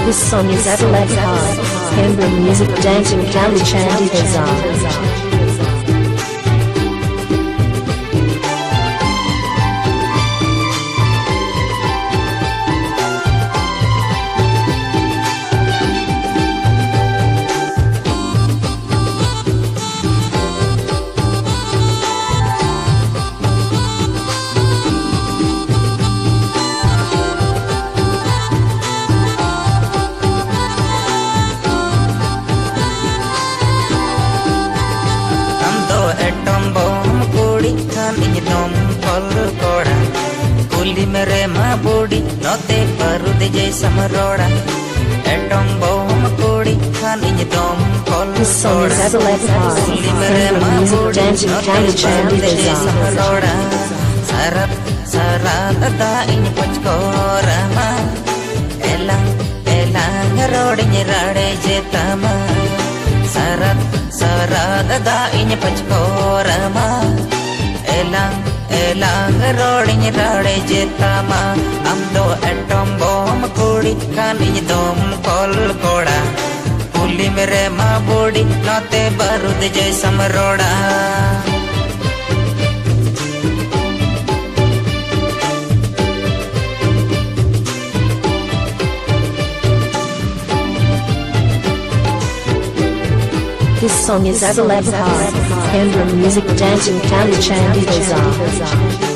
This song is Adelaide High, Canberra Music Dancing County Chandy Bazaar. कुली मेरे माँ बूढ़ी नोते परुद जैसा मरोड़ा atom बोम कुड़ी खानी दम कल सोड़ा कुली मेरे माँ बूढ़ी नोते परुद जैसा मरोड़ा सरत सरत दा इन पचकोरा मा एlang elang रोड़ी राड़े जेता मा सरत सरत दा इन पचकोरा मा elang elang roading rade jetama amdo atom bomb kudi kani dom kol koda puli mere ma bodi note barud jaisa maroda This song is Adelaide High, Canberra Music Dancing County Chandy Bazaar.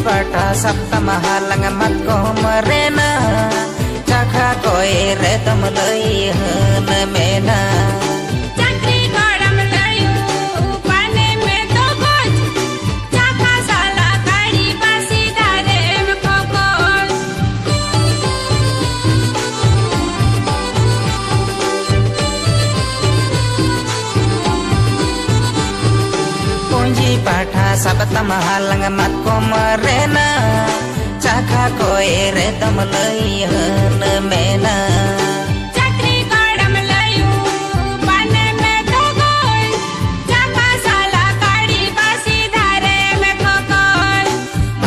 Pata sabta mahalang mat ko marena chakha koi re tam lai han mena chakri kodam layu pane me to boj chakha sala kari basi dare me kokol punji pata sabta mahalang mat ko marena chakha koi re tam lai han mena chakri kodam layu pane me to boj chakha sala kari basi dare me kokol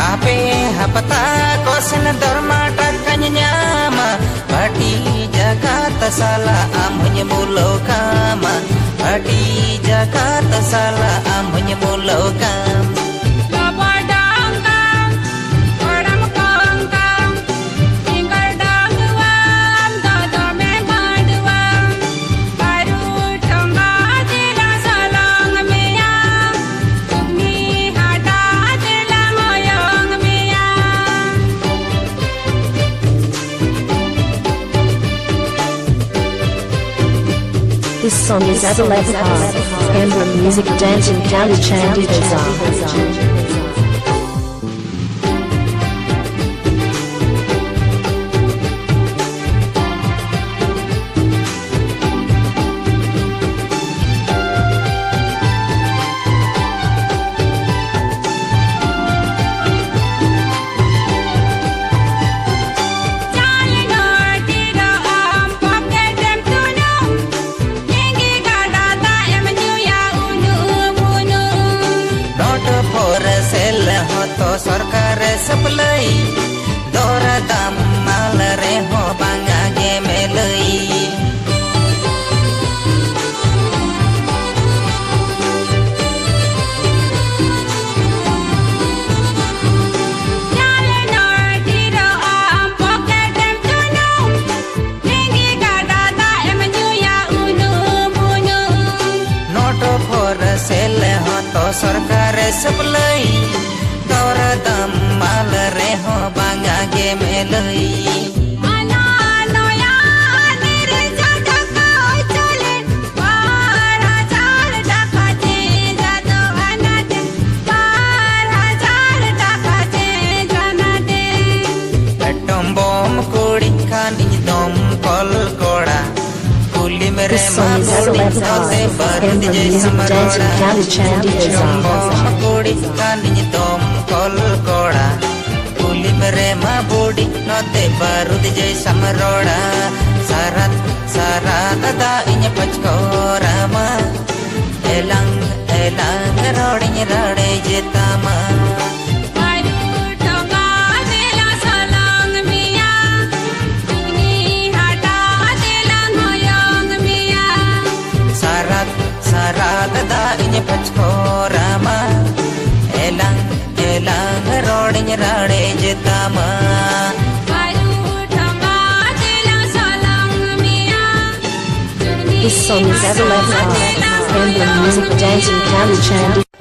ape hapata kosen dharma takanya ma bati jagat sala amunya mulokama bati jagat sala amunya mulokam This song is Adelaide High, Canberra Music Dancing County Chandy Bazaar. to sarkar supply dora dam mal re ho banga ge melai sarkar supply dora dam mal re ho banga ge melai ana noya nire jada ko chale para chal dakate jado anate para chal dakate janate atom bomb kodi khani dom kol koda kuli mere This song is Adelaide High, Canberra Music Dancing County Chandy Bazaar. kodi khani dom kol koda kuli mere ma bodi note barud jaisa maroda sarat Sarada inya pachkorama Elang elang roding rade jetama Baru toka dela salang mia Ini hata dela ngoyong mia Sarada inya pachkorama Elang elang roding rade jetama This song is Adelaide High, Amber Music Dancing County Chandy.